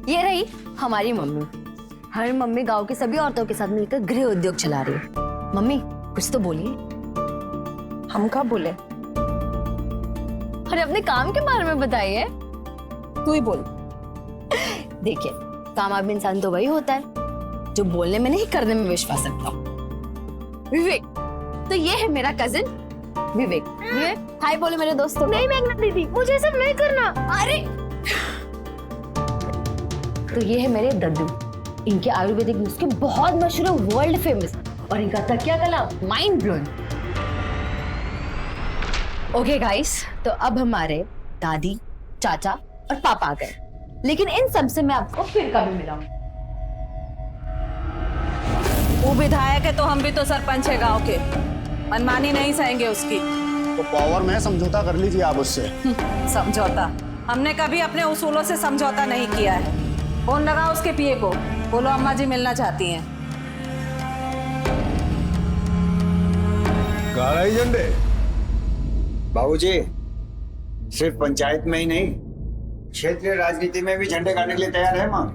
ये रही हमारी मम्मी। हर मम्मी गांव की सभी औरतों के साथ मिलकर गृह उद्योग चला रही है। मम्मी कुछ तो बोलिए। हम क्या बोले? अरे अपने काम के बारे में बताइए। तू ही बोल। देखिए, कामयाब इंसान तो वही होता है जो बोलने में नहीं करने में विश्वास रखता हो। विवेक, तो ये है मेरा कजिन विवेक। विवेक हाय बोले मेरे दोस्तों। नहीं मेघना दीदी, मुझे सब नहीं करना। अरे तो ये है मेरे दद्दू। इनके आयुर्वेदिक नुस्खे बहुत मशहूर है, वर्ल्ड फेमस, और इनका तकिया कला माइंड ब्लोइंग। ओके गाइस, तो अब हमारे दादी, चाचा और पापा आ गए, लेकिन इन सब से मैं आपको फिर कभी मिलाऊंगी। वो विधायक है तो हम भी तो सरपंच है गांव के, मनमानी नहीं सहेंगे उसकी। तो पावर में समझौता कर लीजिए आप उससे। समझौता? हमने कभी अपने उसूलों से समझौता नहीं किया है। फोन लगा उसके पीए को, बोलो अम्मा जी मिलना चाहती हैं। गाड़ा झंडे बाबूजी, सिर्फ पंचायत में ही नहीं, क्षेत्रीय राजनीति में भी झंडे गाड़ने के लिए तैयार है माँ।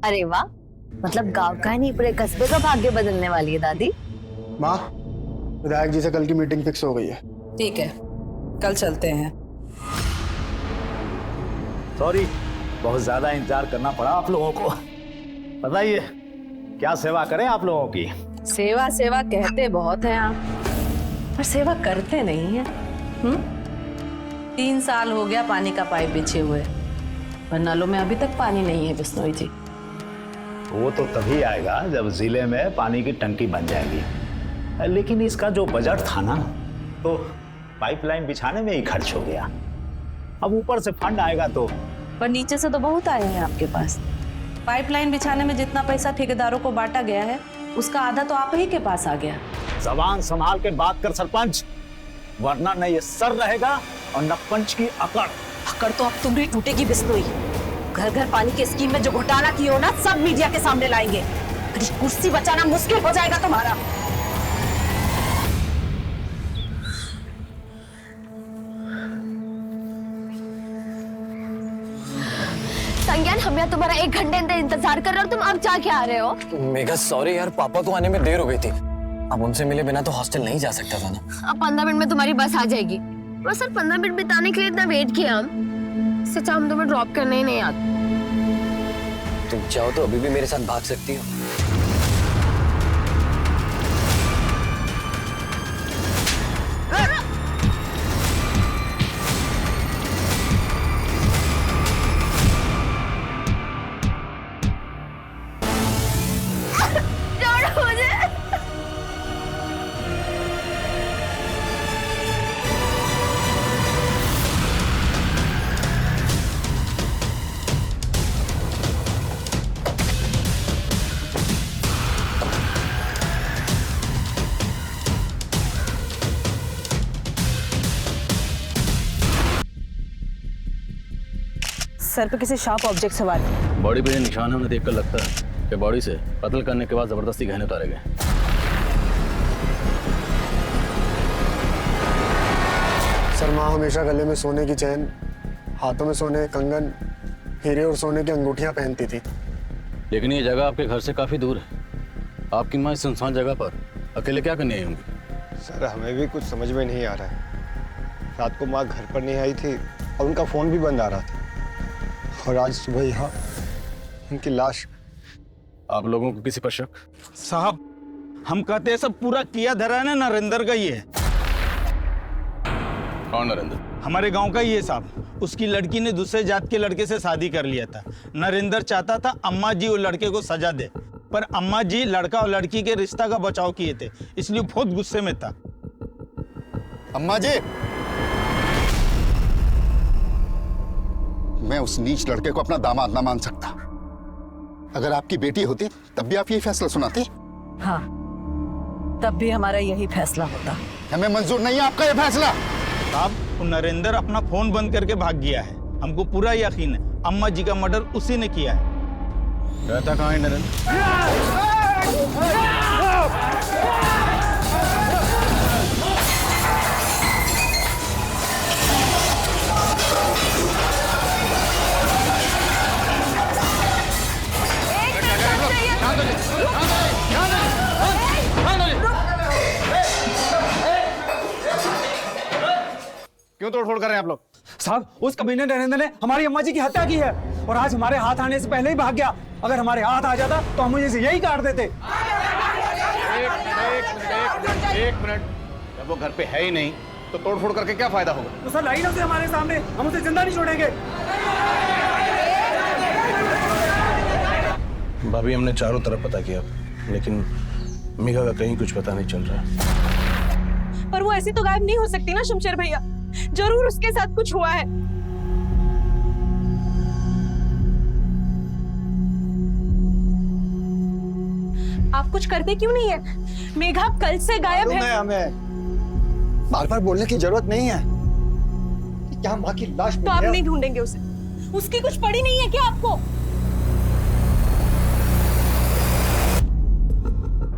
अरे वाह, मतलब गांव का नहीं पूरे कस्बे का भाग्य बदलने वाली है दादी। माँ, विधायक जी से कल की मीटिंग फिक्स हो गई है। ठीक है, कल चलते हैं। सॉरी, बहुत ज्यादा इंतजार करना पड़ा आप लोगों को। बताइए क्या सेवा करें आप लोगों की? सेवा सेवा कहते बहुत हैं आप, पर सेवा करते नहीं है। 3 साल हो गया पानी का पाइप बिछे हुए, पर नलों में अभी तक पानी नहीं है बिश्नोई जी। वो तो तभी आएगा जब जिले में पानी की टंकी बन जाएगी। लेकिन इसका जो बजट था ना, तो पाइपलाइन बिछाने में ही खर्च हो गया। अब ऊपर से फंड आएगा तो। पर नीचे से तो बहुत आए हैं आपके पास। पाइपलाइन बिछाने में जितना पैसा ठेकेदारों को बांटा गया है, उसका आधा तो आप ही के पास आ गया। जबान संभाल के बात कर सरपंच, वरना न ये सर रहेगा और न पंच की अकड़। अकड़ तो अब तुम्हारी टूटेगी बिश्नोई। घर घर पानी की स्कीम में जो घोटाला किया हो ना, सब मीडिया के सामने लाएंगे। कुर्सी बचाना मुश्किल हो जाएगा तुम्हारा। संज्ञान, हम यहाँ तुम्हारा 1 घंटे इंतजार कर रहे हो, तुम अब जा के आ रहे हो? मेघा सॉरी यार, पापा को आने में देर हो गई थी। अब उनसे मिले बिना तो हॉस्टल नहीं जा सकता था ना। अब 15 मिनट में तुम्हारी बस आ जाएगी। बस सर 15 मिनट बिताने के लिए इतना वेट किया हम। सच हम तुम्हें ड्रॉप करने ही नहीं आते। तुम चाहो तो अभी भी मेरे साथ भाग सकती हो। सर पे किसी शार्प ऑब्जेक्ट सवार है। बॉडी पे निशान है, उन्हें देखकर लगता है कि बॉडी से कत्ल करने के बाद जबरदस्ती गहने उतारे गए। सर, माँ हमेशा गले में सोने की चैन, हाथों में सोने कंगन, हीरे और सोने की अंगूठियां पहनती थी। लेकिन ये जगह आपके घर से काफी दूर है। आपकी माँ इस सुनसान जगह पर अकेले क्या करने आई होंगी? सर, हमें भी कुछ समझ में नहीं आ रहा है। रात को माँ घर पर नहीं आई थी और उनका फोन भी बंद आ रहा था, और आज सुबह यहाँ उनकी लाश। आप लोगों को किसी पर शक? साहब, हम कहते हैं सब पूरा किया धरा है ना, नरेंद्र का ही है। कौन नरेंद्र? हमारे गांव का ही है साहब। उसकी लड़की ने दूसरे जात के लड़के से शादी कर लिया था। नरेंद्र चाहता था अम्मा जी वो लड़के को सजा दे, पर अम्मा जी लड़का और लड़की के रिश्ता का बचाव किए थे, इसलिए बहुत गुस्से में था। अम्मा जी, मैं उस नीच लड़के को अपना दामाद ना मान सकता। अगर आपकी बेटी होती तब भी आप यही फैसला सुनाते? हाँ, तब भी हमारा यही फैसला होता। हमें मंजूर नहीं है आपका ये फैसला। साहब, नरेंद्र अपना फोन बंद करके भाग गया है। हमको पूरा यकीन है अम्मा जी का मर्डर उसी ने किया है। रहता कहाँ है नरेंद्र? क्यों तोड़फोड़ कर रहे हैं आप लोग? साहब, उस कमीने नरेंद्र ने हमारी अम्मा जी की हत्या की है और आज हमारे हाथ आने से पहले ही भाग गया। अगर हमारे हाथ आ जाता तो हम मुझे से यही काट देते। एक मिनट, जब वो घर पे है ही नहीं तो तोड़फोड़ करके क्या फायदा होगा? तो सर लाई ना उसे हमारे सामने, हम उसे जिंदा नहीं छोड़ेंगे। भाभी, हमने चारों तरफ पता किया, लेकिन मेघा का कहीं कुछ पता नहीं चल रहा। पर वो ऐसी तो गायब नहीं हो सकती ना शमशेर भैया, जरूर उसके साथ कुछ हुआ है। आप कुछ करते क्यों नहीं है? मेघा कल से गायब है। हमें बार बार बोलने की जरूरत नहीं है कि क्या माँ की लाश तो आप नहीं ढूंढेंगे उसे? उसकी कुछ पड़ी नहीं है क्या आपको?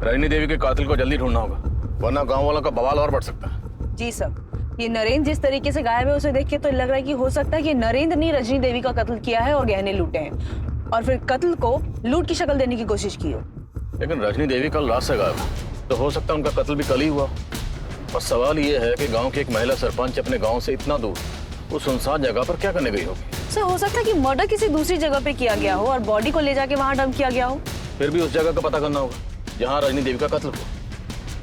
रजनी देवी के कातिल को जल्दी ढूंढना होगा, वरना गांव वालों का बवाल और बढ़ सकता है। जी सर, ये नरेंद्र जिस तरीके से गायब है उसे देख के तो लग रहा है कि हो सकता है कि नरेंद्र ने रजनी देवी का कत्ल किया है और गहने लूटे हैं और फिर कत्ल को लूट की शक्ल देने की कोशिश की हो। लेकिन रजनी देवी कल रात से गायब है, तो हो सकता है उनका कत्ल भी कल ही हुआ। और सवाल ये है कि गांव की एक महिला सरपंच अपने गांव से इतना दूर उस सुनसान जगह पर क्या करने गई होगी? सर, हो सकता है कि मर्डर किसी दूसरी जगह पे किया गया हो और बॉडी को ले जाके वहां डंप किया गया हो। फिर भी उस जगह का पता करना होगा जहाँ रजनी देवी का कत्ल हुआ।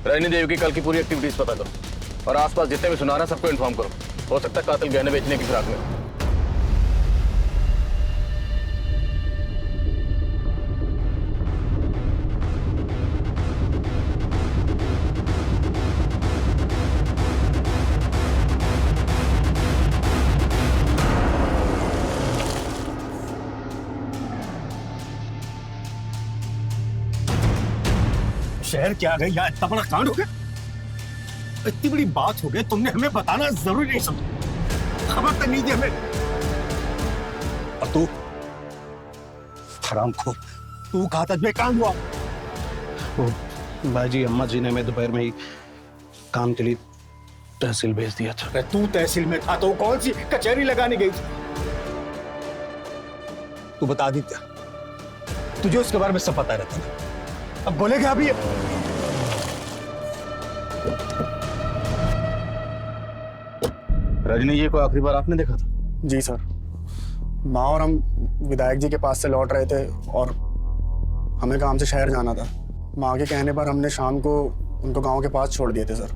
रजनी देवी की कल की पूरी एक्टिविटीज पता करो और आसपास जितने भी सुनार हैं सबको इन्फॉर्म करो। हो सकता है कातिल गहने बेचने की फिराक में। शहर क्या गई, यहाँ इतना बड़ा कांड हो गया, इतनी बड़ी बात हो गई, तुमने हमें बताना जरूरी नहीं समझा, खबर तक नहीं दी हमें। और तू हरामखोर, तू कहा था बेकाम हुआ? बाजी, अम्मा जी ने हमें दोपहर में ही काम के लिए तहसील भेज दिया था। अरे तू तहसील में था तो कौन सी कचहरी लगाने गई थी? तू बता दी क्या, तुझे उसके बारे में सब पता रहता था, अब बोलेगा अभी? रजनी जी को आखिरी बार आपने देखा था? जी सर, माँ और हम विधायक जी के पास से लौट रहे थे और हमें काम से शहर जाना था। माँ के कहने पर हमने शाम को उनको गांव के पास छोड़ दिए थे सर।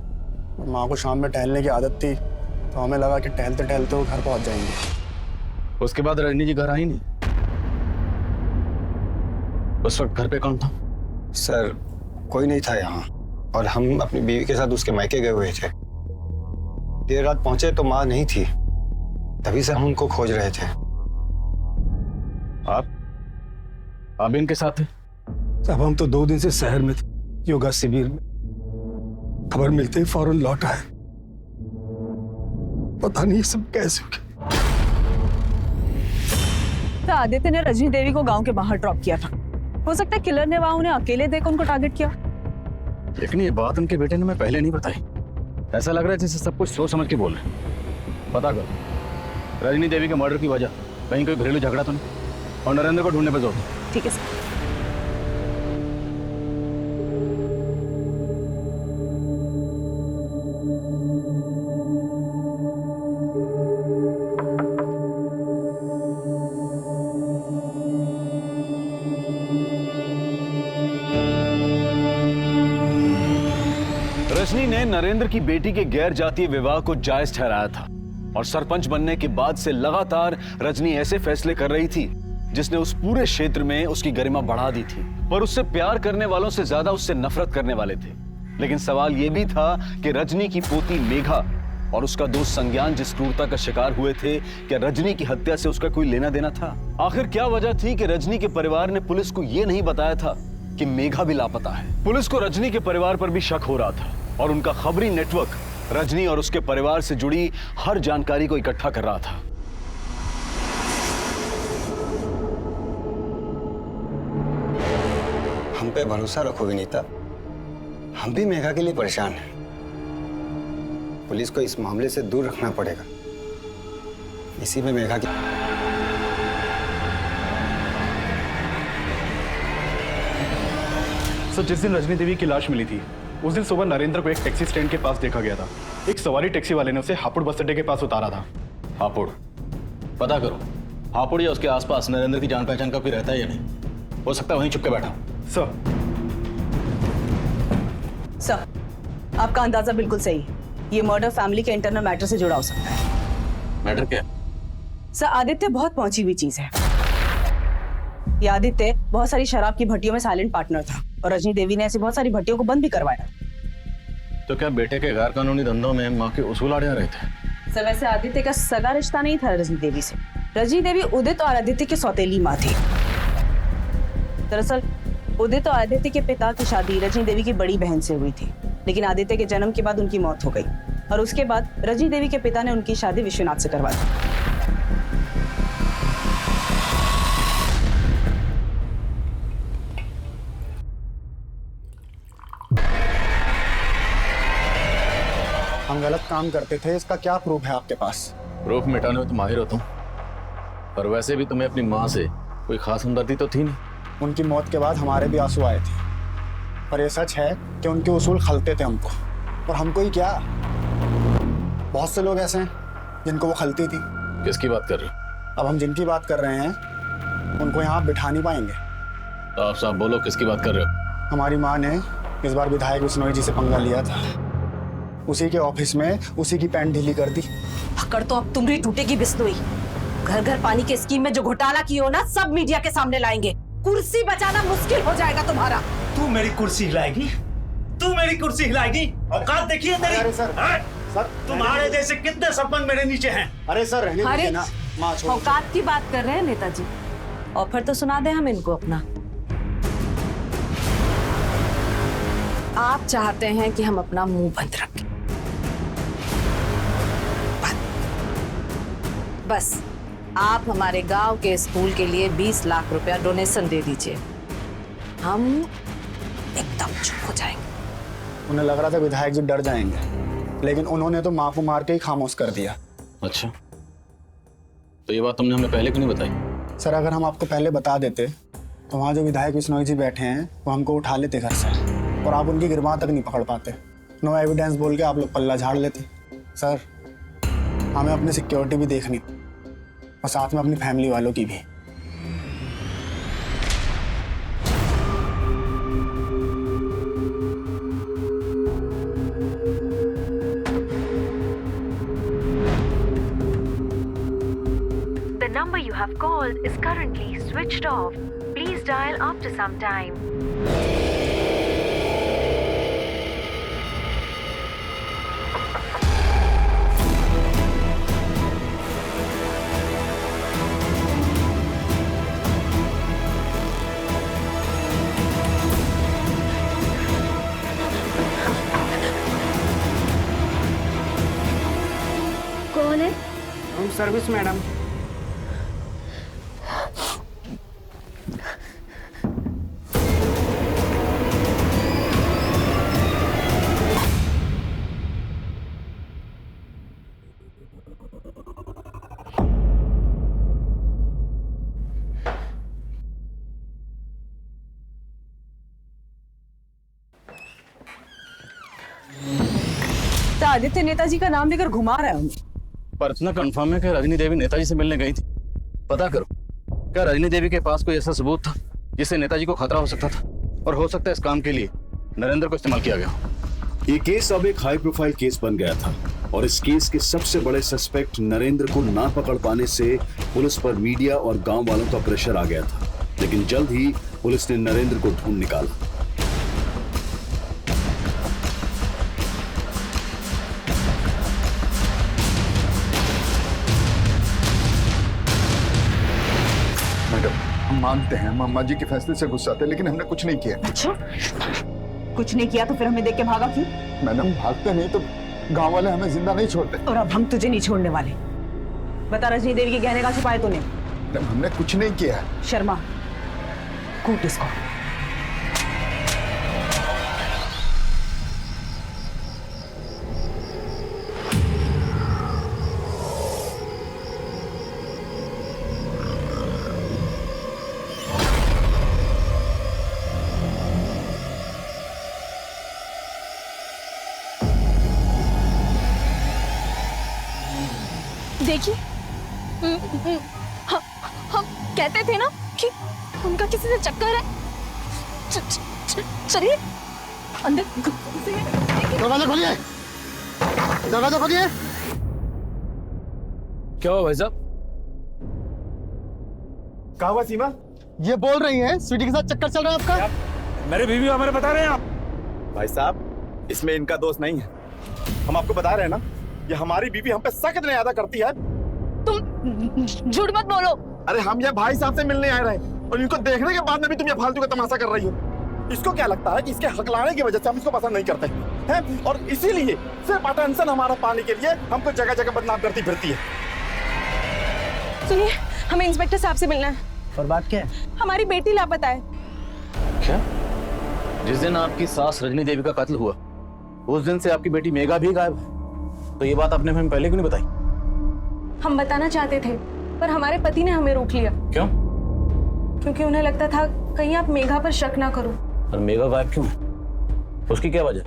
माँ को शाम में टहलने की आदत थी तो हमें लगा कि टहलते टहलते वो घर पहुंच जाएंगे। उसके बाद रजनी जी घर आई नहीं? उस वक्त घर पे कौन था? सर, कोई नहीं था यहाँ और हम अपनी बीवी के साथ उसके मायके गए हुए थे। देर रात पहुंचे तो माँ नहीं थी, तभी से हम उनको खोज रहे थे। आप इनके साथ थे? अब हम तो 2 दिन से शहर में थे, योगा शिविर में। खबर मिलते ही फौरन लौट आए। पता नहीं सब कैसे हो गया। तो आदित्य ने रजनी देवी को गांव के बाहर ड्रॉप किया था। हो सकता है किलर ने वहां उन्हें अकेले देख उनको टारगेट किया। लेकिन ये बात उनके बेटे ने मैं पहले नहीं बताई। ऐसा लग रहा है जैसे सब कुछ सोच समझ के बोल रहे हैं। पता करो रजनी देवी के मर्डर की वजह कहीं कोई घरेलू झगड़ा तो नहीं, और नरेंद्र को ढूंढने पर जोर दो। ठीक है सर। रजनी ने नरेंद्र की बेटी के गैर जातीय विवाह को जायज ठहराया था और सरपंच बनने के बाद से लगातार रजनी ऐसे फैसले कर रही थी जिसने उस पूरे क्षेत्र में उसकी गरिमा बढ़ा दी थी। पर उससे प्यार करने वालों से ज्यादा उससे नफरत करने वाले थे। लेकिन सवाल यह भी था कि रजनी की पोती मेघा और उसका दोस्त संज्ञान जिस क्रूरता का शिकार हुए थे, क्या रजनी की हत्या से उसका कोई लेना देना था? आखिर क्या वजह थी कि रजनी के परिवार ने पुलिस को यह नहीं बताया था कि मेघा भी लापता है? पुलिस को रजनी के परिवार पर भी शक हो रहा था और उनका खबरी नेटवर्क रजनी और उसके परिवार से जुड़ी हर जानकारी को इकट्ठा कर रहा था। हम पे भरोसा रखो विनीता, हम भी मेघा के लिए परेशान हैं। पुलिस को इस मामले से दूर रखना पड़ेगा। इसी में मेघा की सर जिस दिन रजनी देवी की लाश मिली थी उस दिन सुबह नरेंद्र को एक टैक्सी स्टैंड के पास देखा गया था। एक सवारी टैक्सी वाले ने उसे हापुड़ बस अड्डे के पास उतारा था। हापुड़ पता करो, हापुड़ या उसके आसपास नरेंद्र की जान पहचान का कोई रहता है या नहीं? हो सकता है वहीं चुपके बैठा। सर सर, आपका अंदाजा बिल्कुल सही है। ये मर्डर फैमिली के इंटरनल मैटर से जुड़ा हो सकता है। मैटर क्या? सर, आदित्य बहुत पहुंची हुई चीज है। ये आदित्य बहुत सारी शराब की भट्टियों में साइलेंट पार्टनर था और रजनी देवी ने ऐसी बहुत सारी भट्टियों को बंद भी करवाया। तो क्या बेटे के गैर कानूनी धंधों में माँ के उसूल आड़े आ रहे थे? सर, वैसे आदित्य का सगा रिश्ता नहीं था रजनी देवी से। रजनी देवी उदित और आदित्य की सौतेली माँ थी। दरअसल उदित और आदित्य के पिता की शादी रजनी देवी की बड़ी बहन से हुई थी, लेकिन आदित्य के जन्म के बाद उनकी मौत हो गई और उसके बाद रजनी देवी के पिता ने उनकी शादी विश्वनाथ से करवा दी। हम गलत काम करते थे, इसका क्या प्रूफ है आपके पास? प्रूफ मिटाने में तो माहिर हो तुम, पर वैसे भी तुम्हें अपनी माँ से कोई खास हमदर्दी तो थी नहीं। उनकी मौत के बाद हमारे भी आंसू आए थे, पर यह सच है कि उनके उसूल खलते थे हमको, और हमको ही क्या, बहुत से लोग ऐसे हैं जिनको वो खलती थी। किसकी बात कर रहे हो? अब हम जिनकी बात कर रहे हैं उनको यहाँ बिठा नहीं पाएंगे। तो आप साहब बोलो, किसकी बात कर रहे हो? हमारी माँ ने इस बार विधायक बिश्नोई जी से पंगा लिया था। उसी के ऑफिस में उसी की पैंट ढीली कर दी। अकड़ तो अब तुम्हारी टूटेगी बिश्नोई। घर घर पानी के स्कीम में जो घोटाला की हो ना, सब मीडिया के सामने लाएंगे। कुर्सी बचाना मुश्किल हो जाएगा तुम्हारा। तू मेरी कुर्सी हिलाएगी? तू मेरी कुर्सी हिलाएगी? औकात देखिए तेरी। अरे सर, सर तुम्हारे जैसे कितने सरपंच मेरे नीचे हैं। अरे सर रहने दीजिए ना, माँ छोड़। औकात की बात कर रहे हैं नेताजी, और फिर तो सुना दे हम इनको अपना। आप चाहते हैं कि हम अपना मुंह बंद रखें, बस आप हमारे गांव के स्कूल के लिए 20 लाख रुपया डोनेशन दे दीजिए, हम एकदम चुप हो जाएंगे। उन्हें लग रहा था विधायक जी डर जाएंगे, लेकिन उन्होंने तो माँ को मार के ही खामोश कर दिया। अच्छा, तो ये बात तुमने हमें पहले क्यों नहीं बताई? सर, अगर हम आपको पहले बता देते तो वहाँ जो विधायक बिश्नोई जी बैठे हैं वो हमको उठा लेते घर से, और आप उनकी गिरबान तक नहीं पकड़ पाते। नो एविडेंस बोल के आप लोग पल्ला झाड़ लेते। सर, हमें अपनी सिक्योरिटी भी देखनी और साथ में अपनी फैमिली वालों की भी। The number you have called is currently switched off. Please dial after some time. कौन है? Room service madam. तो आदित्य नेताजी का नाम लेकर घुमा रहा है उन्हें। पर इतना कंफर्म है कि रजनी देवी नेताजी से मिलने गई थी। पता करो, क्या रजनी देवी के पास कोई ऐसा सबूत था जिससे नेताजी को खतरा हो सकता था, और हो सकता है इस काम के लिए नरेंद्र को इस्तेमाल किया गया। ये केस अब एक हाई प्रोफाइल केस बन गया था, और इस केस के सबसे बड़े सस्पेक्ट नरेंद्र को ना पकड़ पाने से पुलिस पर मीडिया और गांव वालों का प्रेशर आ गया था। लेकिन जल्द ही पुलिस ने नरेंद्र को ढूंढ निकाला। हम मानते हैं, हम अम्मा जी के फैसले से गुस्सा थे, लेकिन हमने कुछ नहीं किया। अच्छा, कुछ नहीं किया तो फिर हमें देख के भागा क्यों? मैडम, भागते नहीं तो गांव वाले हमें जिंदा नहीं छोड़ते। और अब हम तुझे नहीं छोड़ने वाले। बता, रजनी देवी के गहने का छुपाए तूने? हमने कुछ नहीं किया। शर्मा, कूट इसको। देखिए, हम कहते थे ना कि उनका किसी से चक्कर है। चलिए अंदर। दरवाजा खोलिए, दरवाजा खोलिए। क्या हुआ भाई साहब? कहा हुआ सीमा? ये बोल रही हैं स्वीटी के साथ चक्कर चल रहा है आपका। मेरे बीवी हमारे बता रहे हैं आप। भाई साहब, इसमें इनका दोष नहीं है। हम आपको बता रहे हैं ना, ये हमारी बीवी हम पे सख्त न्यायादा करती है। तुम झूठ मत बोलो। अरे हम ये भाई साहब से मिलने आए रहे और इनको देखने के बाद में भी तुम ये फालतू का तमाशा कर रही हो। इसको क्या लगता है कि इसके हकलाने की वजह से हम इसको पसंद नहीं करते हैं, और इसीलिए सिर्फ अटेंशन हमारा पाने के लिए हमको जगह जगह बदनाम करती फिरती है। सुनिए, हमें इंस्पेक्टर साहब से मिलना है। और बात क्या है? हमारी बेटी लापता है। क्या? जिस दिन आपकी सास रजनी देवी का कत्ल हुआ, उस दिन से आपकी बेटी मेघा भी गायब है। तो ये बात आपने हमें पहले क्यों नहीं बताई? हम बताना चाहते थे, पर हमारे पति ने हमें रोक लिया। क्यों? क्योंकि उन्हें लगता था कहीं आप मेघा पर शक ना करो। और मेघा गायब क्यों है? उसकी क्या वजह?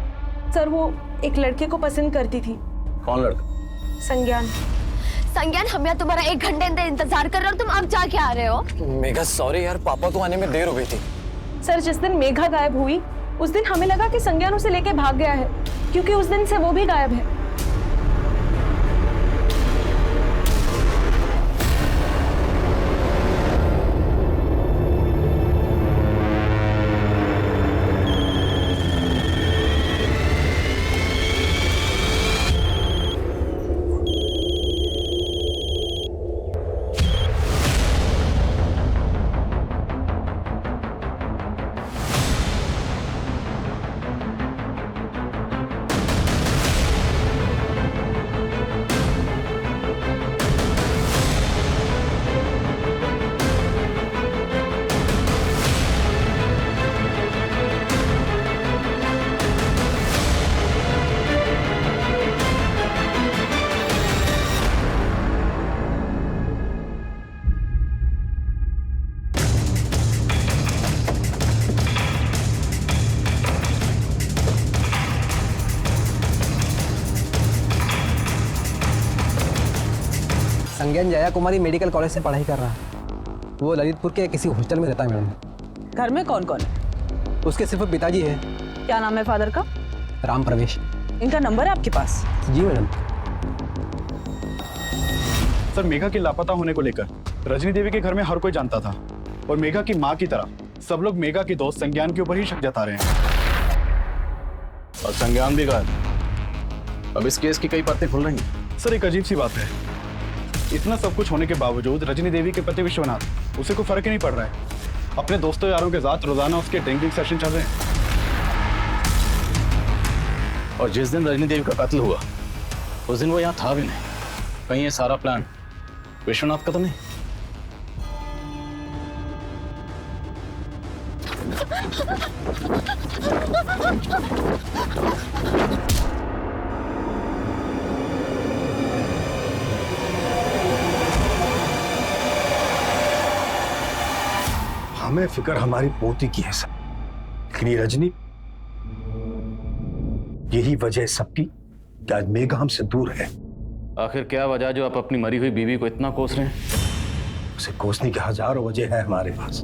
सर, वो एक लड़के को पसंद करती थी। कौन लड़का? संज्ञान। संज्ञान, हम यहाँ तुम्हारा 1 घंटे इंतजार कर रहे हो, तुम अब जाके आ रहे हो। मेघा सॉरी यार, पापा को आने में देर हो गई थी। सर, जिस दिन मेघा गायब हुई उस दिन हमें लगा कि संज्ञान उसे लेके भाग गया है, क्योंकि उस दिन से वो भी गायब है। संज्ञान जया कुमारी मेडिकल कॉलेज से पढ़ाई कर रहा है। वो ललितपुर के किसी हॉस्टल में रहता है मैडम। घर में कौन कौन है? उसके सिर्फ पिताजी है। क्या नाम है फादर का? राम प्रवेश। इनका नंबर है आपके पास? जी मैडम। सर, मेघा के लापता होने को लेकर रजनी देवी के घर में हर कोई जानता था, और मेघा की माँ की तरह सब लोग मेघा के दोस्त संज्ञान के ऊपर ही शक जता रहे हैं। और संज्ञान भी गायब। अब इस केस की कई परतें खुल रही हैं। सर, एक अजीब सी बात है, इतना सब कुछ होने के बावजूद रजनी देवी के पति विश्वनाथ, उसे कोई फर्क ही नहीं पड़ रहा है। अपने दोस्तों यारों के साथ रोजाना उसके ड्रिंकिंग सेशन चल रहे हैं। और जिस दिन रजनी देवी का कत्ल हुआ उस दिन वो यहाँ था भी नहीं। कहीं ये सारा प्लान विश्वनाथ का तो नहीं? हमें फिक्र हमारी पोती की है सर, लेकिन ये रजनी, यही वजह है सबकी कि आज मेघा हमसे दूर है। आखिर क्या वजह जो आप अपनी मरी हुई बीवी को इतना कोस रहे हैं? उसे कोसने की हजारों वजह है हमारे पास।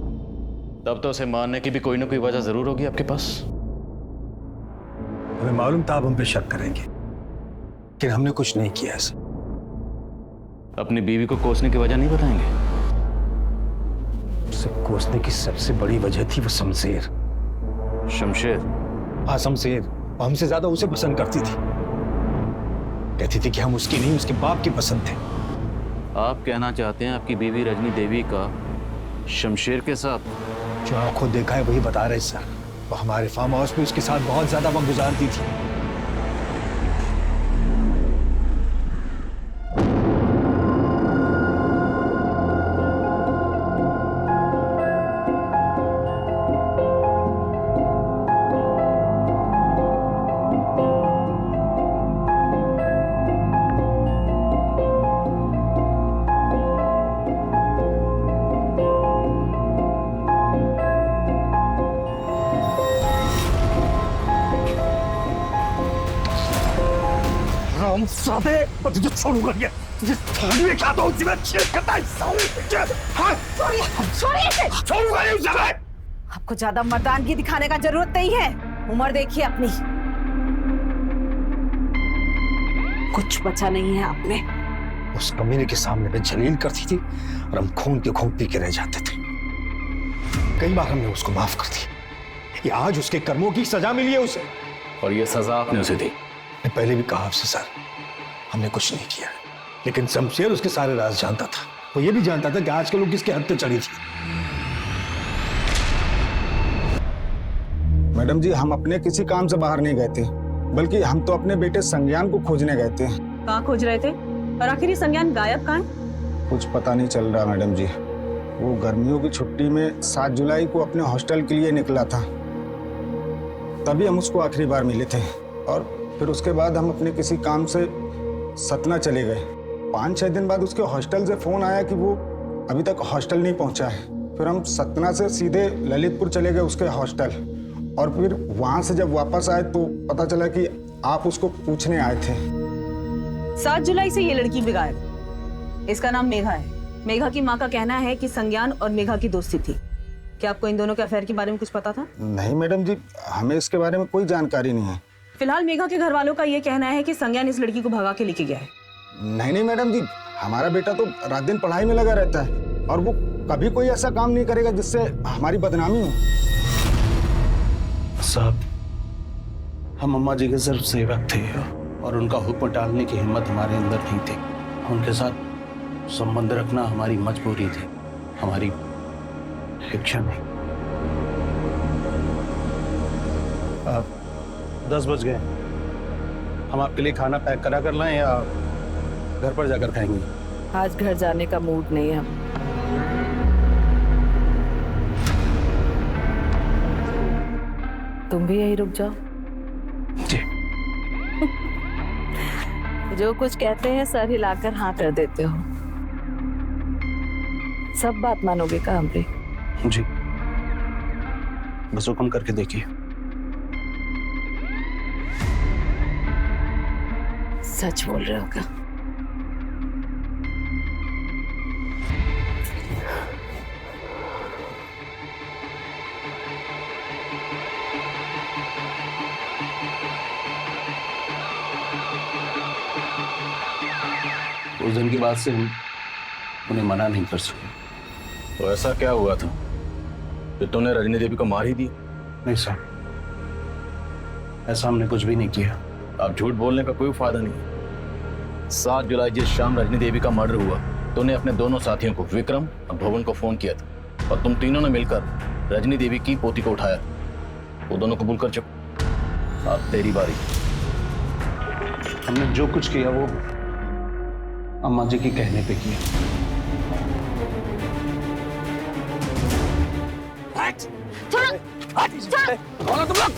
तब तो उसे मारने की भी कोई ना कोई वजह जरूर होगी आपके पास। हमें मालूम था आप हम पे शक करेंगे, लेकिन हमने कुछ नहीं किया ऐसा। अपनी बीवी को कोसने की वजह नहीं बताएंगे? उसे कोसने की सबसे बड़ी वजह थी वो शमशेर। शमशेर? हाँ, शमशेर। हमसे ज्यादा उसे पसंद करती थी। कहती थी कि हम उसकी नहीं, उसके बाप की पसंद थे। आप कहना चाहते हैं आपकी बीवी रजनी देवी का शमशेर के साथ? जो आंखों देखा है वही बता रहे सर। वो हमारे फार्म हाउस में उसके साथ बहुत ज्यादा वक्त गुजारती थी। हम सादे तुझे छोड़ूंगा क्या? में क्या तो उसी में छेद करता है छोड़ूंगा नहीं उसे मैं। आपको ज्यादा मर्दानगी दिखाने का जरूरत नहीं है। उम्र देखिए अपनी, कुछ बचा नहीं है आप में। उस कमीने के सामने में जलील करती थी और हम खून के खून पी के रह जाते थे। कई बार हमने उसको माफ कर दिया। आज उसके कर्मों की सजा मिली है उसे, और ये सजा आपने उसे दी। मैं पहले भी कहा आपसे सर, हमने कुछ नहीं किया, लेकिन शमशेर उसके सारे राज जानता था। वो ये भी जानता था कि आजकल वो किसके हद पे चढ़ी थी। मैडम जी, हम अपने किसी काम से बाहर नहीं गए थे, बल्कि हम तो अपने बेटे संज्ञान को खोजने गए थे। कहाँ खोज रहे थे? और आखिर ये संज्ञान गायब कहाँ है? कुछ पता नहीं चल रहा मैडम जी। वो गर्मियों की छुट्टी में 7 जुलाई को अपने हॉस्टल के लिए निकला था, तभी हम उसको आखिरी बार मिले थे। और फिर उसके बाद हम अपने किसी काम से सतना चले गए। 5-6 दिन बाद उसके हॉस्टल से फोन आया कि वो अभी तक हॉस्टल नहीं पहुंचा है। फिर हम सतना से सीधे ललितपुर चले गए उसके हॉस्टल, और फिर वहां से जब वापस आए तो पता चला कि आप उसको पूछने आए थे। 7 जुलाई से ये लड़की भी गायब। इसका नाम मेघा है। मेघा की माँ का कहना है कि संज्ञान और मेघा की दोस्ती थी। क्या आपको इन दोनों के अफेयर के बारे में कुछ पता था? नहीं मैडम जी, हमें इसके बारे में कोई जानकारी नहीं है। फिलहाल मेघा के घर वालों का ये कहना है कि संज्ञान इस लड़की को भगा के लेके गया है। नहीं मैडम जी, हमारा बेटा तो रात दिन पढ़ाई में लगा रहता है, और वो कभी कोई ऐसा काम नहीं करेगा जिससे हमारी बदनामी हो। साहब, हम अम्मा जी के सिर्फ सेवक थे और उनका हुक्म टालने की हिम्मत हमारे अंदर नहीं थी। उनके साथ संबंध रखना हमारी मजबूरी थी, हमारी इच्छा नहीं। 10 बज गए। हम आपके लिए खाना पैक करा कर लाएं या घर पर जाकर खाएंगे? आज घर जाने का मूड नहीं है हम। तुम भी यहीं रुक जाओ। जी। जो कुछ कहते हैं सर हिलाकर हाँ कर देते हो। सब बात मानोगे का हमरे? जी, बस हुक्म करके देखिए। सच बोल रहे हो क्या? उस दिन के बाद से हम उन्हें मना नहीं कर सके। तो ऐसा क्या हुआ था कि तुमने रजनी देवी को मार ही दी? नहीं सर, ऐसा हमने कुछ भी नहीं किया। अब झूठ बोलने का कोई फायदा नहीं। 7 जुलाई जिस शाम रजनी देवी का मर्डर हुआ, तूने अपने दोनों साथियों को विक्रम और भवन को फोन किया था, और तुम तीनों ने मिलकर रजनी देवी की पोती को उठाया। वो दोनों कबूल कर चुके। अब तेरी बारी। हमने जो कुछ किया वो अम्मा जी के कहने पे किया। कौन हो तुम लोग?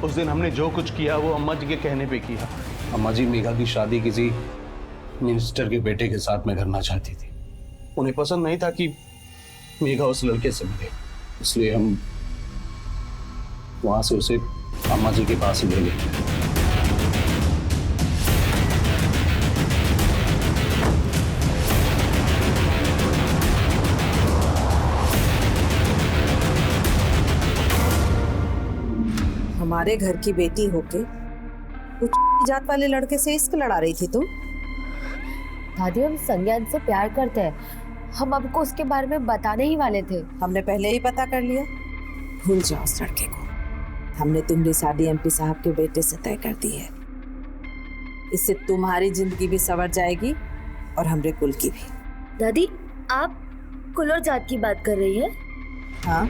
उस दिन हमने जो कुछ किया वो अम्मा जी के कहने पे किया। अम्मा जी मेघा की शादी किसी मिनिस्टर के बेटे के साथ में करना चाहती थी। उन्हें पसंद नहीं था कि मेघा उस लड़के से मिले, इसलिए हम वहां से उसे अम्मा जी के पास ही ले गए। हमारे घर की बेटी होके कुछ जात वाले लड़के से इश्क लड़ा रही थी तुम? दादी, हम संज्ञान से प्यार करते हैं। हम आपको उसके बारे में बताने ही वाले थे। हमने पहले ही पता कर लिया। भूल जाओ उस लड़के को। हमने तुम्हारी शादी एमपी साहब के बेटे से तय कर दी है। इससे तुम्हारी जिंदगी भी संवर जाएगी और हमरे कुल की भी। दादी, आप कुल और जात की बात कर रही है? हाँ,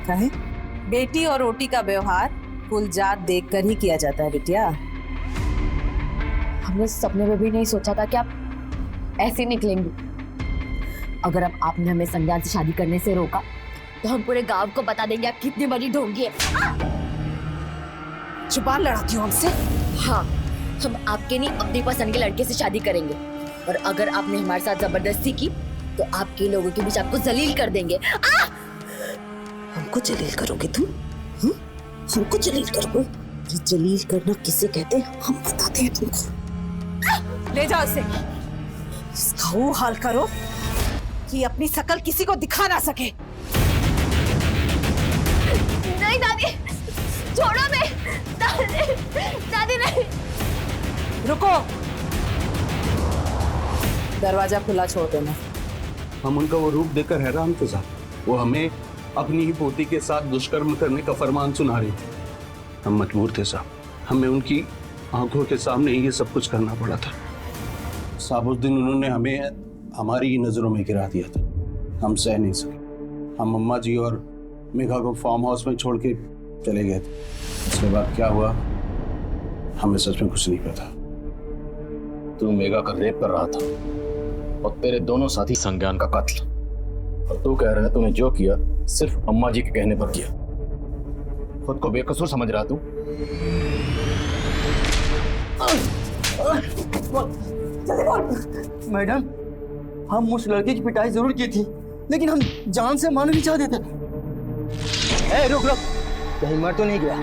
कहे बेटी और रोटी का व्यवहार कुल जात देखकर ही किया जाता है बिटिया। हमने सपने में भी नहीं सोचा था कि आप ऐसे निकलेंगी। अगर अब आपने हमें संज्ञान से शादी करने से रोका तो हम पूरे गांव को बता देंगे आप कितनी बड़ी ढोंगी है। जुबान लड़ाती हो हमसे? हाँ, हम आपके नहीं अपनी पसंद के लड़के से शादी करेंगे, और अगर आपने हमारे साथ जबरदस्ती की तो आपके लोगों के बीच आपको जलील कर देंगे। हमको जलील करोगे तुम? हमको जलील करोगे? ये जलील करना किसे कहते हैं हम बताते हैं तुमको। ले जाओ इसे, इसका वो हाल करो कि अपनी शकल किसी को दिखा ना सके। नहीं दादी, छोड़ो मैं। दादी नहीं। रुको, दरवाजा खुला छोड़ देना। हम उनका वो रूप देखकर हैरान थे साहब। वो हमें अपनी ही पोती के साथ दुष्कर्म करने का फरमान सुना रही थी। हम मजबूर थे साहब, हमें उनकी आंखों के सामने ही ये सब कुछ करना पड़ा था साहब। उस दिन उन्होंने हमें हमारी ही नजरों में गिरा दिया था। हम सह नहीं सके। हम अम्मा जी और मेघा को फार्म हाउस में छोड़ के चले गए थे। उसके बाद क्या हुआ हमें सच में कुछ नहीं पता। तू मेघा का रेप कर रहा था और तेरे दोनों साथी संज्ञान का कत्ल, और तू कह रहा है तूने जो किया सिर्फ अम्मा जी के कहने पर किया। खुद को बेकसूर समझ रहा तू? मैडम, हम उस लड़के की पिटाई जरूर की थी, लेकिन हम जान से मारना नहीं चाहते थे। ए, रुक रुक, कहीं मर तो नहीं गया?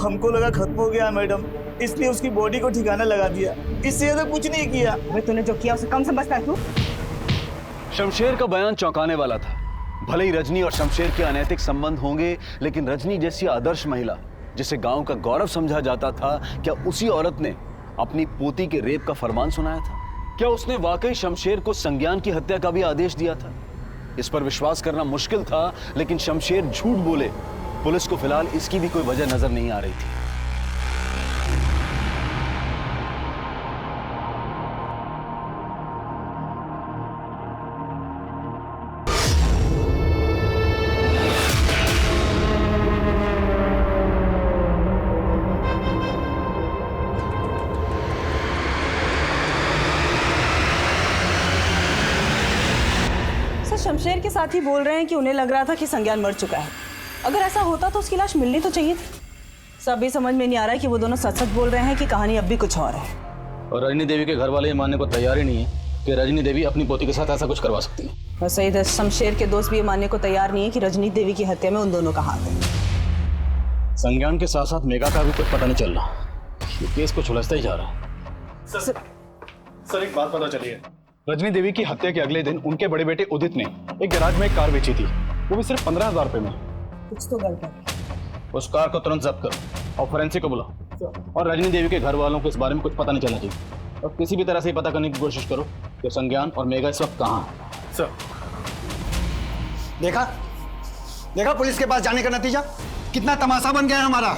हमको लगा खत्म हो गया मैडम, इसलिए उसकी बॉडी को ठिकाना लगा दिया। इससे ज्यादा कुछ नहीं किया। अबे तूने जो किया उसे कम समझता है तू? शमशेर का बयान चौंकाने वाला था। भले ही रजनी और शमशेर के अनैतिक संबंध होंगे, लेकिन रजनी जैसी आदर्श महिला जिसे गांव का गौरव समझा जाता था, क्या उसी औरत ने अपनी पोती के रेप का फरमान सुनाया था? क्या उसने वाकई शमशेर को संज्ञान की हत्या का भी आदेश दिया था? इस पर विश्वास करना मुश्किल था, लेकिन शमशेर झूठ बोले, पुलिस को फिलहाल इसकी भी कोई वजह नजर नहीं आ रही थी। शमशेर के साथ ही बोल रहे हैं कि उन्हें लग रहा था कि संज्ञान मर चुका है। अगर ऐसा होता तो उसकी लाश मिलनी तो चाहिए थी। सब भी समझ में नहीं आ रहा है कि वो दोनों सच सच बोल रहे हैं कि कहानी अब भी कुछ और है। और रजनी देवी के घर वाले ये मानने को तैयार ही नहीं है कि रजनी देवी अपनी पोती के साथ ऐसा कुछ करवा सकती है। और सही है, शमशेर के दोस्त भी ये मानने को तैयार नहीं है कि रजनी देवी की हत्या में उन दोनों का हाथ है। संज्ञान के साथ साथ मेघा का भी कुछ पता नहीं चल रहा। ये केस को सुलझता ही जा रहा है। सर एक बात पता चली है। रजनी देवी की हत्या के अगले दिन उनके बड़े बेटे उदित ने एक गैराज में एक कार बेची थी, वो भी सिर्फ 15,000 रुपए में। कुछ तो गलत है। उस कार को तुरंत जब्त करो और फोरेंसिक को बुलाओ, और रजनी देवी के घर वालों को इस बारे में कुछ पता नहीं चलना चाहिए, और किसी भी तरह से पता करने की कोशिश करो कि संज्ञान और मेघा इस वक्त कहाँ है। सर देखा पुलिस के पास जाने का नतीजा कितना तमाशा बन गया है हमारा।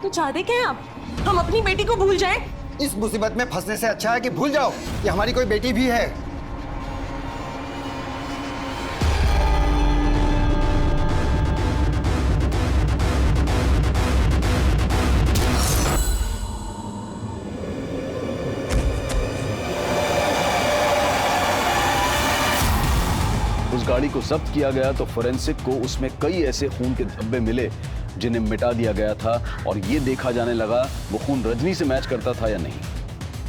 तो चाहते क्या हैं आप? हम अपनी बेटी को भूल जाएं? इस मुसीबत में फंसने से अच्छा है कि भूल जाओ कि हमारी कोई बेटी भी है। उस गाड़ी को जब्त किया गया तो फोरेंसिक को उसमें कई ऐसे खून के धब्बे मिले जिन्हें मिटा दिया गया था, और ये देखा जाने लगा वो खून रजनी से मैच करता था या नहीं।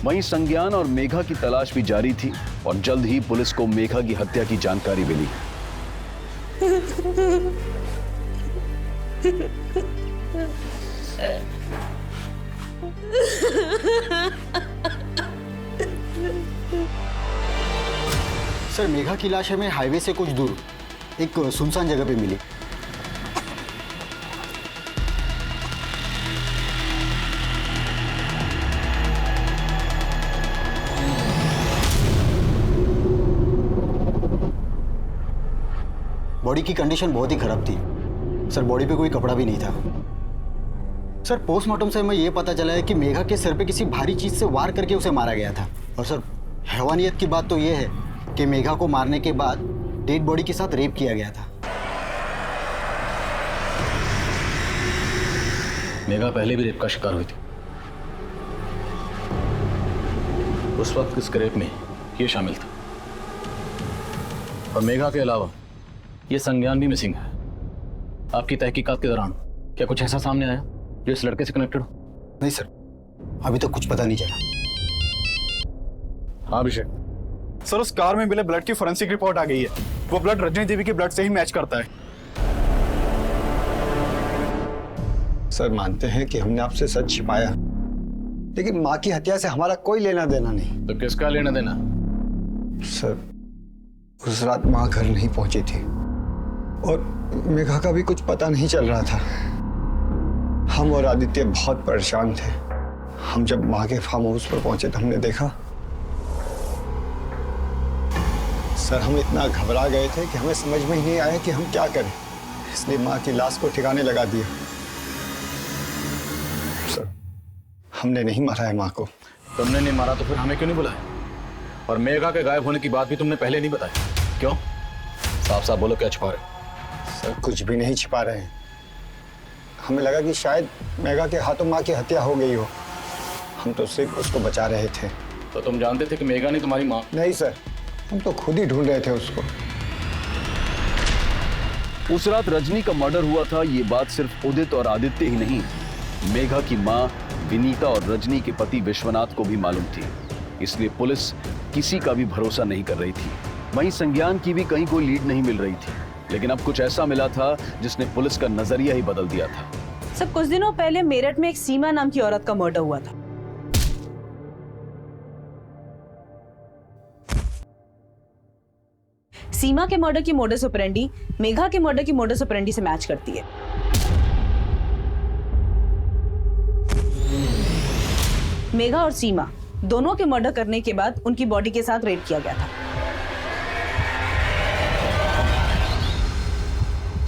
वहीं संज्ञान और मेघा की तलाश भी जारी थी, और जल्द ही पुलिस को मेघा की हत्या की जानकारी मिली। सर मेघा की लाश हमें हाईवे से कुछ दूर एक सुनसान जगह पे मिली। बॉडी की कंडीशन बहुत ही खराब थी सर, बॉडी पे कोई कपड़ा भी नहीं था। सर पोस्टमार्टम से हमें यह पता चला है कि मेघा के सर पे किसी भारी चीज से वार करके उसे मारा गया था। और सर हैवानियत की बात तो यह है कि मेघा को मारने के बाद डेड बॉडी के साथ रेप किया गया था। मेघा पहले भी रेप का शिकार हुई थी। उस वक्त इस रेप में ये शामिल था। और मेघा के अलावा ये संज्ञान भी मिसिंग है। आपकी तहकीकात के दौरान क्या कुछ ऐसा सामने आया जो इस लड़के से कनेक्टेड हो? नहीं सर, अभी तक कुछ पता नहीं चला। हाँ अभिषेक, सर उस कार में मिले ब्लड की फोरेंसिक रिपोर्ट आ गई है। वो ब्लड रजनी देवी के ब्लड से ही मैच करता है। सर मानते हैं कि हमने आपसे सच छिपाया, लेकिन माँ की हत्या से हमारा कोई लेना देना नहीं। तो किसका लेना देना? सर उस रात माँ घर नहीं पहुंची थी और मेघा का भी कुछ पता नहीं चल रहा था। हम और आदित्य बहुत परेशान थे। हम जब माँ के फार्म हाउस पर पहुंचे तो हमने देखा, सर हम इतना घबरा गए थे कि हमें समझ में ही नहीं आया कि हम क्या करें, इसलिए माँ की लाश को ठिकाने लगा दिया। सर हमने नहीं मारा है माँ को। तुमने नहीं मारा तो फिर हमें क्यों नहीं बुलाया? और मेघा के गायब होने की बात भी तुमने पहले नहीं बताई, क्यों? साफ साफ बोलो, क्या छिपा रहे हो? सर कुछ भी नहीं छिपा रहे हैं। हमें लगा कि शायद मेघा के हाथों माँ की हत्या हो गई हो, हम तो सिर्फ उसको बचा रहे थे। तो तुम जानते थे कि मेघा ने तुम्हारी माँ? नहीं सर, हम तो खुद ही ढूंढ रहे थे उसको। उस रात रजनी का मर्डर हुआ था, ये बात सिर्फ उदित और आदित्य ही नहीं, मेघा की माँ विनीता और रजनी के पति विश्वनाथ को भी मालूम थी। इसलिए पुलिस किसी का भी भरोसा नहीं कर रही थी। वहीं संज्ञान की भी कहीं कोई लीड नहीं मिल रही थी। लेकिन अब कुछ ऐसा मिला था जिसने पुलिस का नजरिया ही बदल दिया था। सब कुछ दिनों पहले मेरठ में एक सीमा नाम की औरत का मर्डर हुआ था। सीमा के मर्डर की मोडस ऑपरेंडी मेघा के मर्डर की मोडस ऑपरेंडी से मैच करती है। मेघा और सीमा दोनों के मर्डर करने के बाद उनकी बॉडी के साथ रेप किया गया था।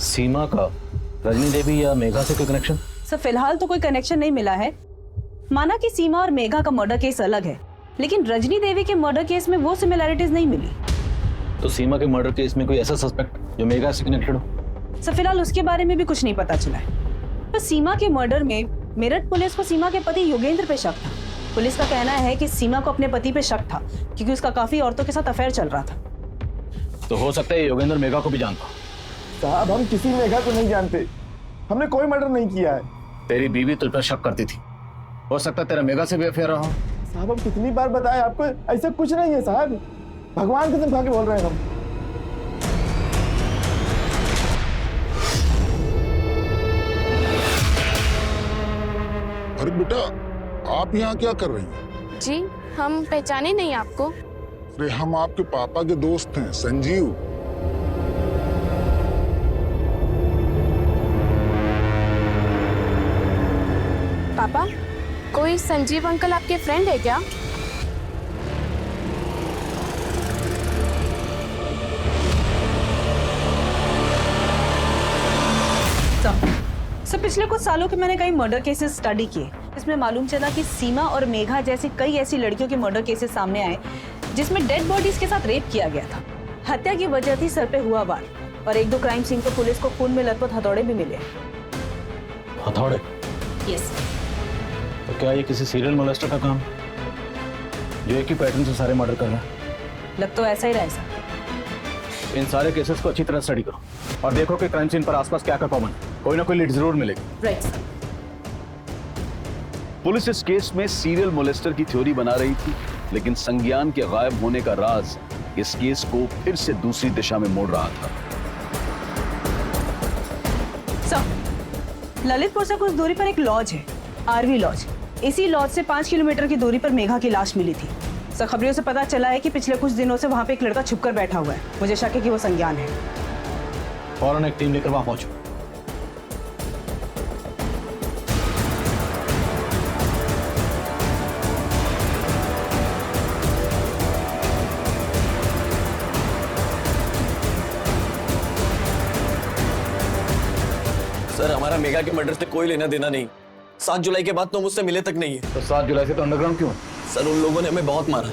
सीमा का रजनी देवी या मेघा से कोई कनेक्शन? सर फिलहाल तो कोई कनेक्शन नहीं मिला है। माना कि सीमा और मेघा का मर्डर केस अलग है, लेकिन रजनी देवी के मर्डर केस में वो सिमिलैरिटीज नहीं मिली। तो सीमा के मर्डर केस में कोई ऐसा सस्पेक्ट जो मेघा से कनेक्टेड हो? सर फिलहाल उसके बारे में भी कुछ नहीं पता चला है। पर सीमा के मर्डर में मेरठ पुलिस को सीमा के पति योगेंद्र पे शक था। पुलिस का कहना है कि सीमा को अपने पति पे शक था क्योंकि उसका काफी औरतों के साथ अफेयर चल रहा था। तो हो सकता है योगेंद्र मेघा को भी जानता। साहब हम किसी मेघा को नहीं जानते, हमने कोई मर्डर नहीं किया है। तेरी बीवी तुझ पर शक करती थी, हो सकता है तेरा मेघा से भी अफेयर रहा हो। साहब हम कितनी बार बताएं आपको, ऐसा कुछ नहीं है साहब, भगवान कसम खा के बोल रहे हैं हम। अरे बेटा आप यहाँ क्या कर रही हैं? जी हम पहचाने नहीं आपको। अरे हम आपके पापा के दोस्त हैं, संजीव। पापा कोई संजीव अंकल आपके फ्रेंड है क्या? सर पिछले कुछ सालों के मैंने कई मर्डर केसेस स्टडी किए। इसमें मालूम चला कि सीमा और मेघा जैसी कई ऐसी लड़कियों के मर्डर केसेस सामने आए जिसमें डेड बॉडीज के साथ रेप किया गया था। हत्या की वजह थी सर पे हुआ वार, और एक दो क्राइम सीन पर पुलिस को खून में लथपथ हथौड़े भी मिले। हथौड़े? यस। तो क्या ये किसी सीरियल मोलेस्टर का काम जो एक ही पैटर्न से सारे मर्डर कर रहा है? लग तो ऐसा ही रहा है सर। इन सारे केसेस को अच्छी तरह स्टडी करो और देखो कि क्राइम सीन पर आसपास क्या क्या कॉमन है। कोई ना कोई लीड जरूर मिलेगी। Right sir. पुलिस इस केस में सीरियल मोलेस्टर की थ्योरी बना रही थी, लेकिन संज्ञान के गायब होने का राज इस केस को फिर से दूसरी दिशा में मोड़ रहा था। सर ललितपुर से कुछ दूरी पर एक लॉज है, आरवी लॉज। इसी लॉज से 5 किलोमीटर की दूरी पर मेघा की लाश मिली थी। सर खबरों से पता चला है कि पिछले कुछ दिनों से वहां पे एक लड़का छुपकर बैठा हुआ है। मुझे शक है कि वो संज्ञान है। फौरन एक टीम लेकर वहां पहुंचो। सर हमारा मेघा के मर्डर से कोई लेना देना नहीं। 7 जुलाई के बाद तो मुझसे मिले तक नहीं है। तो 7 जुलाई से तो अंडरग्राउंड क्यों? सर उन लोगों ने हमें बहुत मारा,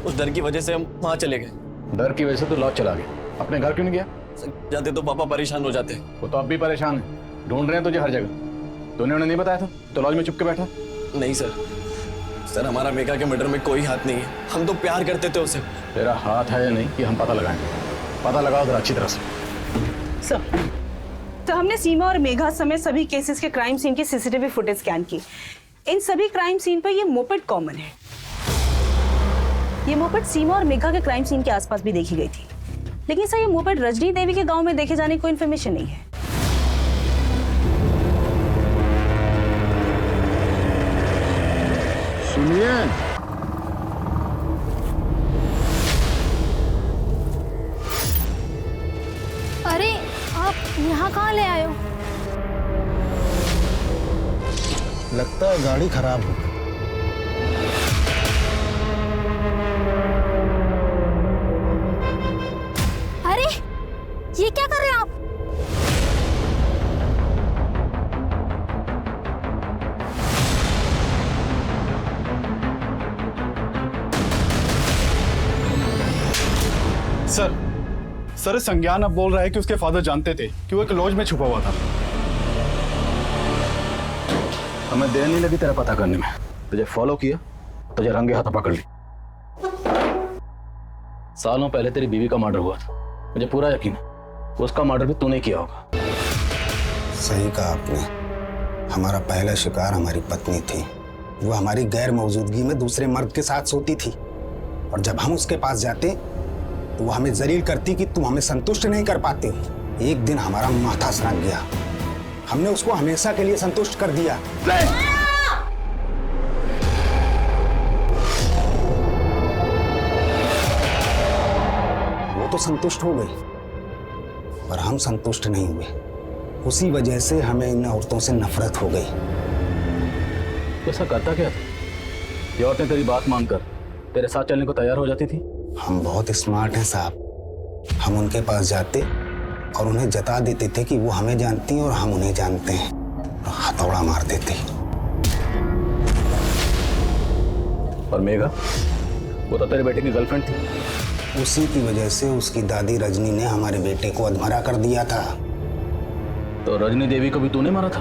उस डर की वजह से हम वहां चले गए। डर की वजह से तो लॉज चला गया, अपने घर क्यों नहीं गया? जाते तो पापा परेशान हो जाते। वो तो अब भी परेशान है, ढूंढ रहे हैं तुझे हर जगह। तूने उन्हें नहीं बताया था तो लॉज में चुप के बैठा? नहीं सर, सर हमारा मेघा के मर्डर में कोई हाथ नहीं है। हम तो प्यार करते थे उसे। तेरा हाथ है या नहीं कि हम पता लगाएंगे। पता लगाओ जरा अच्छी तरह से। सर तो हमने सीमा और मेघा समेत सभी केसेस के क्राइम सीन की सीसीटीवी फुटेज स्कैन की। इन सभी क्राइम सीन पर ये मोपेड कॉमन है। ये मोपेड सीमा और मेघा के क्राइम सीन के आसपास भी देखी गई थी, लेकिन सर ये मोपेड रजनी देवी के गांव में देखे जाने की कोई इन्फॉर्मेशन नहीं है। सुनिए, अरे आप यहाँ कहाँ ले आए हो? लगता है गाड़ी खराब हो गई। अरे ये क्या कर रहे हैं आप? सर संज्ञान अब बोल रहा है कि उसके फादर जानते थे कि वो एक लॉज में छुपा हुआ था। हमें देर नहीं लगी तेरा पता करने में, तुझे फॉलो किया, तुझे रंगे हाथों पकड़ ली। सालों पहले तेरी बीवी का मर्डर हुआ था, मुझे पूरा यकीन है उसका मर्डर भी तूने किया होगा। सही कहा आपने। हमारा पहला शिकार हमारी पत्नी थी। वो हमारी गैर मौजूदगी में दूसरे मर्द के साथ सोती थी, और जब हम उसके पास जाते तो वो हमें जलील करती कि तुम हमें संतुष्ट नहीं कर पाते हो। एक दिन हमारा माथा सनक गया, हमने उसको हमेशा के लिए संतुष्ट कर दिया। वो तो संतुष्ट हो गई, पर हम संतुष्ट नहीं हुए। उसी वजह से हमें इन औरतों से नफरत हो गई। तो ऐसा करता क्या था? ये औरतें तेरी बात मानकर तेरे साथ चलने को तैयार हो जाती थी। हम बहुत स्मार्ट हैं साहब। हम उनके पास जाते और उन्हें जता देते थे कि वो हमें जानती हैं और हम उन्हें जानते हैं, और हथौड़ा मार देते। और मेघा, वो तो तेरे बेटे की गर्लफ्रेंड थी। उसी की वजह से उसकी दादी रजनी ने हमारे बेटे को अधमरा कर दिया था। तो रजनी देवी को भी तूने मारा था?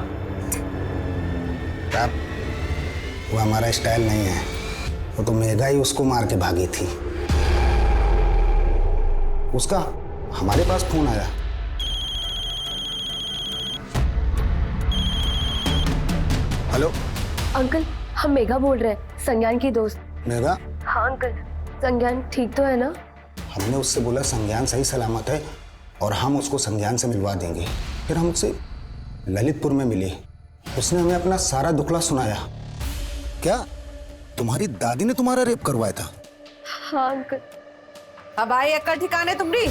तब वो हमारा स्टाइल नहीं है। वो तो मेघा ही उसको मार के भागी थी। उसका हमारे पास फोन आया। हेलो अंकल, हम मेघा बोल रहे हैं, संज्ञान की दोस्त। मेघा? हाँ अंकल, संज्ञान ठीक तो है ना? हमने उससे बोला संज्ञान सही सलामत है और हम उसको संज्ञान से मिलवा देंगे। फिर हम उससे ललितपुर में मिले। उसने हमें अपना सारा दुखला सुनाया। क्या तुम्हारी दादी ने तुम्हारा रेप करवाया था? हाँ अंकल। अब आई अक्ल ठिकाने तुम्हारी?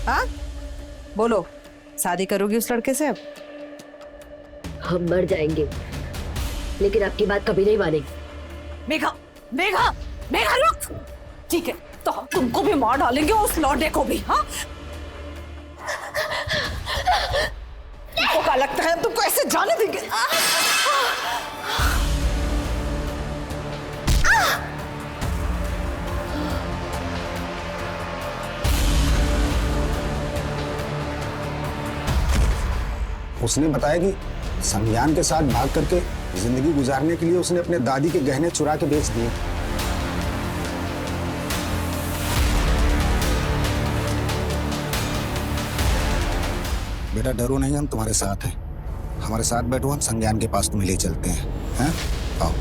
हाँ बोलो, शादी करोगी उस लड़के से? अब हम मर जाएंगे, लेकिन आपकी बात कभी नहीं मानेंगे। मेघा, मेघा, मेघा रुक। ठीक है, तो हम तुमको भी मार डालेंगे और उस लौंडे को भी। हाँ, तुमको क्या लगता है तुमको ऐसे जाने देंगे? उसने बताया कि संज्ञान के साथ भाग करके जिंदगी गुजारने के लिए उसने अपने दादी के गहने चुरा के बेच दिए। बेटा डरो नहीं, हम तुम्हारे साथ हैं। हमारे साथ बैठो, हम संज्ञान के पास तुम्हें ले चलते हैं। हैं? आओ।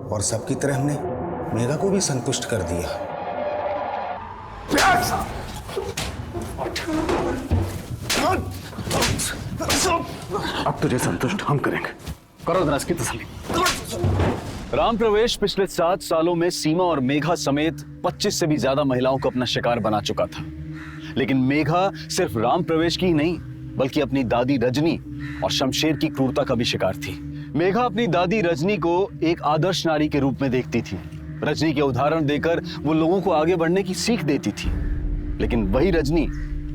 और सबकी तरह हमने मेघा को भी संतुष्ट कर दिया। अब तुझे संतुष्ट हम करेंगे। करो जरा इसकी तसल्ली। राम प्रवेश पिछले 7 सालों में सीमा और मेघा समेत 25 से भी ज्यादा महिलाओं को अपना शिकार बना चुका था। लेकिन मेघा सिर्फ राम प्रवेश की ही नहीं, बल्कि अपनी दादी रजनी और शमशेर की क्रूरता का भी शिकार थी। मेघा अपनी दादी रजनी को एक आदर्श नारी के रूप में देखती थी। रजनी के उदाहरण देकर वो लोगों को आगे बढ़ने की सीख देती थी। लेकिन वही रजनी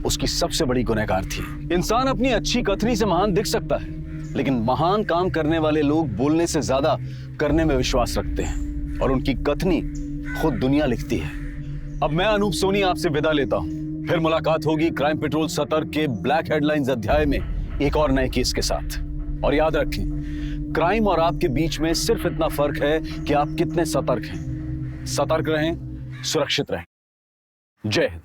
उसकी सबसे बड़ी गुनहगार थी। इंसान अपनी अच्छी कथनी से महान दिख सकता है, लेकिन महान काम करने वाले लोग बोलने से ज्यादा करने में विश्वास रखते हैं, और उनकी कथनी खुद दुनिया लिखती है। अब मैं अनूप सोनी आपसे विदा लेता हूं। फिर मुलाकात होगी क्राइम पेट्रोल सतर्क के ब्लैक हेडलाइंस अध्याय में एक और नए केस के साथ। और याद रखें, क्राइम और आपके बीच में सिर्फ इतना फर्क है कि आप कितने सतर्क हैं। सतर्क रहें, सुरक्षित रहें। जय हिंद।